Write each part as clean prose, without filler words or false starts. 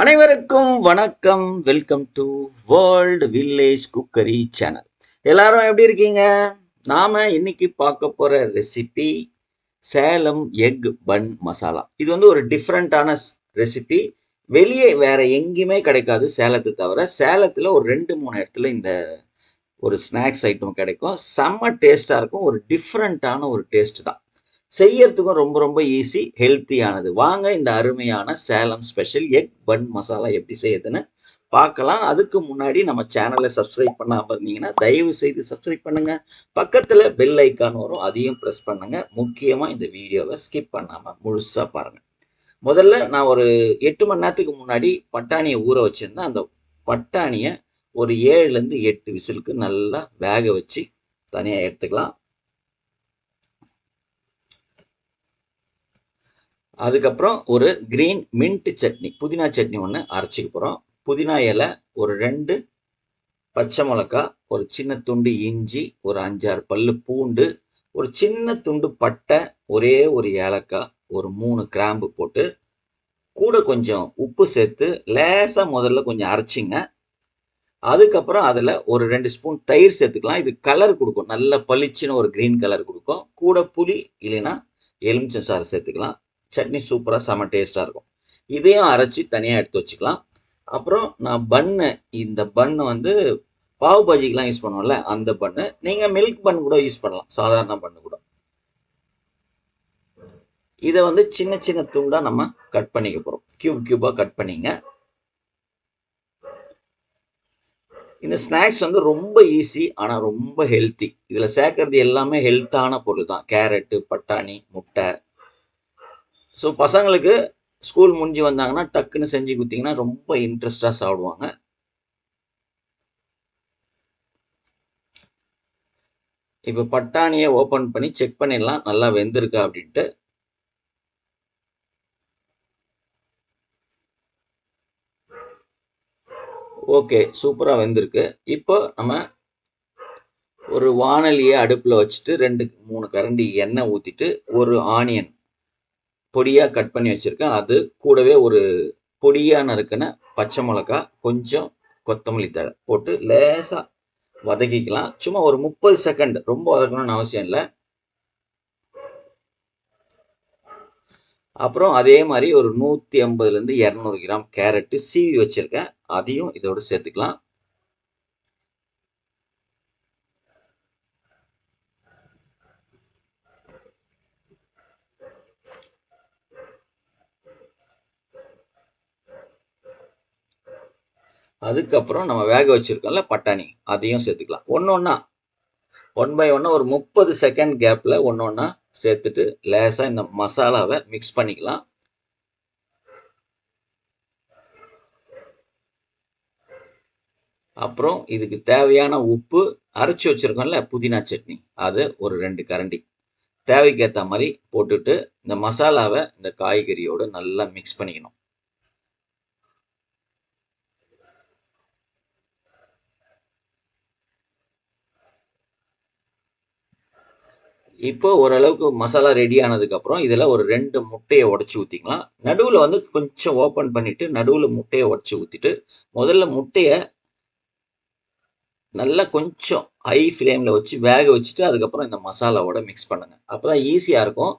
அனைவருக்கும் வணக்கம். Welcome to world village cookery channel. எல்லாரும் எப்படி இருக்கீங்க? நாம இன்னைக்கு பார்க்க போற ரெசிபி சேலம் எக் பன் மசாலா. இது வந்து ஒரு டிஃப்ரெண்டான ரெசிபி. வெளியே வேற எங்கேயுமே கிடைக்காது சேலத்தை தவிர. சேலத்துல ஒரு 2-3 இடத்துல இந்த ஒரு ஸ்நாக்ஸ் ஐட்டம் கிடைக்கும். செம்ம டேஸ்டா இருக்கும். ஒரு டிஃப்ரெண்டான ஒரு டேஸ்ட் தான். செய்யறதுக்கும் ரொம்ப ரொம்ப ஈஸி, ஹெல்த்தியானது. வாங்க இந்த அருமையான சேலம் ஸ்பெஷல் எக் பன் மசாலா எப்படி செய்யுதுன்னு பார்க்கலாம். அதுக்கு முன்னாடி நம்ம சேனலை சப்ஸ்கிரைப் பண்ணாம இருந்தீங்கன்னா தயவு செய்து சப்ஸ்கிரைப் பண்ணுங்க. பக்கத்துல பெல் ஐக்கான் வரும், அதையும் பிரஸ் பண்ணுங்க. முக்கியமா இந்த வீடியோவை ஸ்கிப் பண்ணாம முழுசா பாருங்க. முதல்ல நான் ஒரு 8 மணி நேரத்துக்கு முன்னாடி பட்டாணியை ஊற வச்சிருந்தேன். அந்த பட்டாணியை ஒரு 7லேருந்து 8 விசிலுக்கு நல்லா வேக வச்சு தனியா எடுத்துக்கலாம். அதுக்கப்புறம் ஒரு கிரீன் மின்ட் சட்னி, புதினா சட்னி ஒன்று அரைச்சிக்க போகிறோம். புதினா இலை, ஒரு 2 பச்சை மிளகா, ஒரு சின்ன துண்டு இஞ்சி, ஒரு 5-6 பல்லு பூண்டு, ஒரு சின்ன துண்டு பட்டை, ஒரே ஒரு ஏலக்காய், ஒரு 3 கிராம்பு போட்டு கூட கொஞ்சம் உப்பு சேர்த்து லேசாக முதல்ல கொஞ்சம் அரைச்சிங்க. அதுக்கப்புறம் அதில் ஒரு 2 ஸ்பூன் தயிர் சேர்த்துக்கலாம். இது கலர் கொடுக்கும், நல்ல பளிச்சுன்னு ஒரு கிரீன் கலர் கொடுக்கும். கூட புளி இல்லைன்னா எலுமிச்சம் சாறு சேர்த்துக்கலாம். சட்னி சூப்பராக செம டேஸ்ட்டாக இருக்கும். இதையும் அரைச்சி தனியாக எடுத்து வச்சுக்கலாம். அப்புறம் நான் பன்னு, இந்த பன்னு வந்து பாவு பாஜிக்கெலாம் யூஸ் பண்ணுவோம்ல, அந்த பன்னு. நீங்கள் மில்க் பன் கூட யூஸ் பண்ணலாம், சாதாரண பன்னு கூட. இதை வந்து சின்ன சின்ன துண்டாக நம்ம கட் பண்ணிக்க போகிறோம். கியூபாக கட் பண்ணிங்க. இந்த ஸ்நாக்ஸ் வந்து ரொம்ப ஈஸி, ஆனால் ரொம்ப ஹெல்த்தி. இதில் சேர்க்கறது எல்லாமே ஹெல்த்தான பொருள் தான். கேரட்டு, பட்டாணி, முட்டை. ஸோ பசங்களுக்கு ஸ்கூல் முடிஞ்சு வந்தாங்கன்னா டக்குன்னு செஞ்சு கொடுத்தீங்கன்னா ரொம்ப இன்ட்ரெஸ்டாக சாப்பிடுவாங்க. இப்போ பட்டாணியை ஓப்பன் பண்ணி செக் பண்ணிடலாம், நல்லா வெந்திருக்கா அப்படின்ட்டு. ஓகே, சூப்பராக வெந்திருக்கு. இப்போ நம்ம ஒரு வானலியை அடுப்பில் வச்சுட்டு 2-3 கரண்டி எண்ணெய் ஊற்றிட்டு ஒரு ஆனியன் பொடியாக கட் பண்ணி வச்சுருக்கேன், அது கூடவே ஒரு பொடியாக நறுக்கின பச்சை மிளகா, கொஞ்சம் கொத்தமல்லி தழை போட்டு லேசாக வதக்கிக்கலாம். சும்மா ஒரு 30 செகண்ட், ரொம்ப வதக்கணும்னு அவசியம் இல்லை. அப்புறம் அதே மாதிரி ஒரு 150-200 கிராம் கேரட்டு சீவி வச்சிருக்கேன், அதையும் இதோட சேர்த்துக்கலாம். அதுக்கப்புறம் நம்ம வேக வச்சிருக்கோம்ல பட்டாணி, அதையும் சேர்த்துக்கலாம். ஒன் பை ஒன்னா ஒரு 30 செகண்ட் கேப்ல ஒன்னொன்னா சேர்த்துட்டு லேசா இந்த மசாலாவை மிக்ஸ் பண்ணிக்கலாம். அப்புறம் இதுக்கு தேவையான உப்பு, அரைச்சி வச்சிருக்கோம்ல புதினா சட்னி, அது ஒரு 2 கரண்டி தேவைக்கு ஏற்ற மாதிரி போட்டுட்டு இந்த மசாலாவை இந்த காய்கறியோடு நல்லா மிக்ஸ் பண்ணிக்கணும். இப்போ ஓரளவுக்கு மசாலா ரெடி ஆனதுக்கப்புறம் இதில் ஒரு 2 முட்டையை உடச்சி ஊற்றிக்கலாம். நடுவில் வந்து கொஞ்சம் ஓப்பன் பண்ணிவிட்டு நடுவில் முட்டையை உடச்சி ஊற்றிட்டு முதல்ல முட்டையை நல்லா கொஞ்சம் ஹை ஃப்ளேமில் வச்சு வேக வச்சுட்டு அதுக்கப்புறம் இந்த மசாலாவோட மிக்ஸ் பண்ணுங்கள். அப்போ தான் ஈஸியாக இருக்கும்,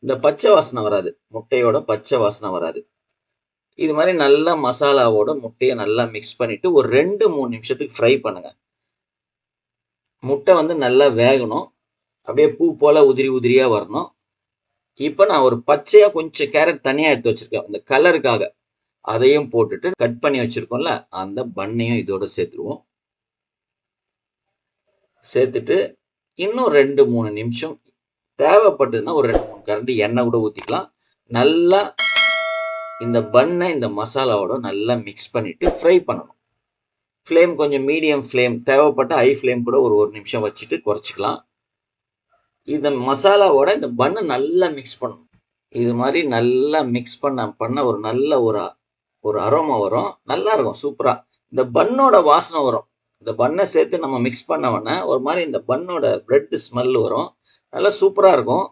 இந்த பச்சை வாசனை வராது, முட்டையோட பச்சை வாசனை வராது. இது மாதிரி நல்லா மசாலாவோட முட்டையை நல்லா மிக்ஸ் பண்ணிவிட்டு ஒரு 2-3 நிமிஷத்துக்கு ஃப்ரை பண்ணுங்கள். முட்டை வந்து நல்லா வேகணும், அப்படியே பூ போல் உதிரி உதிரியாக வரணும். இப்போ நான் ஒரு பச்சையா கொஞ்சம் கேரட் தனியா எடுத்து வச்சிருக்கேன், அந்த கலருக்காக. அதையும் போட்டுட்டு கட் பண்ணி வச்சிருக்கோம்ல அந்த பன்னையும் இதோட சேர்த்துருவோம். சேர்த்துட்டு இன்னும் 2-3 நிமிஷம், தேவைப்பட்டதுன்னா ஒரு 2-3 கரண்டி எண்ணெய் கூட ஊற்றிக்கலாம். நல்லா இந்த பன்னை இந்த மசாலாவோட நல்லா மிக்ஸ் பண்ணிட்டு ஃப்ரை பண்ணணும். ஃப்ளேம் கொஞ்சம் மீடியம் ஃப்ளேம், தேவைப்பட்ட ஹை ஃப்ளேம் கூட ஒரு 1 நிமிஷம் வச்சுட்டு குறைச்சிக்கலாம். இந்த மசாலாவோட இந்த பன்னை நல்லா மிக்ஸ் பண்ணணும். இது மாதிரி நல்லா மிக்ஸ் பண்ண ஒரு நல்ல ஒரு அரோமா வரும், நல்லா இருக்கும் சூப்பரா. இந்த பன்னோட வாசனை வரும். இந்த பன்னை சேர்த்து நம்ம மிக்ஸ் பண்ண உடனே ஒரு மாதிரி இந்த பன்னோட பிரெட் ஸ்மெல் வரும், நல்லா சூப்பரா இருக்கும்.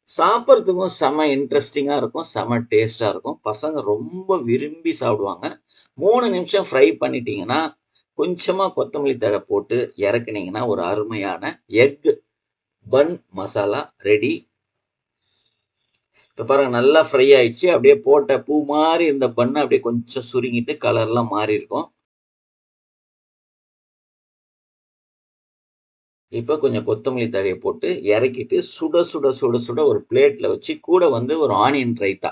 சாப்பிட்றதுக்கும் செம இன்ட்ரெஸ்டிங்கா இருக்கும். செம டேஸ்ட்டா இருக்கும். பசங்க ரொம்ப விரும்பி சாப்பிடுவாங்க. 3 நிமிஷம் ஃப்ரை பண்ணிட்டீங்கன்னா, கொஞ்சமா கொத்தமல்லி தழை போட்டு இறக்குனீங்கன்னா, ஒரு அருமையான எக் பன் மசாலா ரெடி. இப்ப பாருங்க நல்லா ஃப்ரை ஆயிடுச்சு. அப்படியே போட்ட பூ மாரி இருந்த பன்ன அப்படியே கொஞ்சம் சுருங்கிட்டு கலர்லாம் மாறி இருக்கும். இப்ப கொஞ்சம் கொத்தமல்லி தழைய போட்டு இறக்கிட்டு, சுட சுட சுட சுட ஒரு பிளேட்ல வச்சு, கூட வந்து ஒரு ஆனியன் ரைத்தா.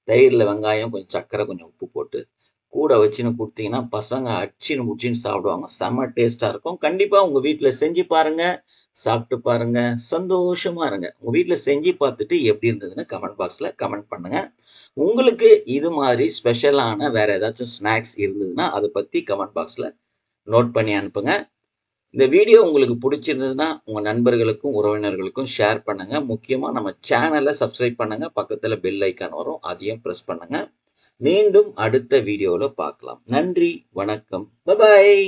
தயிர்ல வெங்காயம், கொஞ்சம் சர்க்கரை, கொஞ்சம் உப்பு போட்டு, கூட வச்சுன்னு குடுத்தீங்கன்னா, பசங்க அச்சின்னு புச்சின்னு சாப்பிடுவாங்க. செம்ம டேஸ்ட்டா இருக்கும். கண்டிப்பா உங்க வீட்ல செஞ்சு பாருங்க. சாப்பிட்டு பாருங்க. சந்தோஷமா இருங்க. உங்க வீட்ல செஞ்சு பார்த்துட்டு எப்படி இருந்ததுன்னு கமெண்ட் பாக்ஸ்ல கமெண்ட் பண்ணுங்க. உங்களுக்கு இது மாரி ஸ்பெஷலான வேற ஏதாச்சும் ஸ்நாக்ஸ் இருந்ததுன்னா, அத பத்தி கமெண்ட் பாக்ஸ்ல நோட் பண்ணி அனுப்புங்க. இந்த வீடியோ உங்களுக்கு பிடிச்சிருந்ததுன்னா, உங்க நண்பர்களுக்கும், உறவினர்களுக்கும் ஷேர் பண்ணுங்க. முக்கியமா நம்ம சேனல சப்ஸ்கிரைப் பண்ணுங்க. பக்கத்துல பெல் ஐகான் வரும். அதையும் பிரஸ் பண்ணுங்க. மீண்டும் அடுத்த வீடியோல பார்க்கலாம். நன்றி, வணக்கம். பாய்.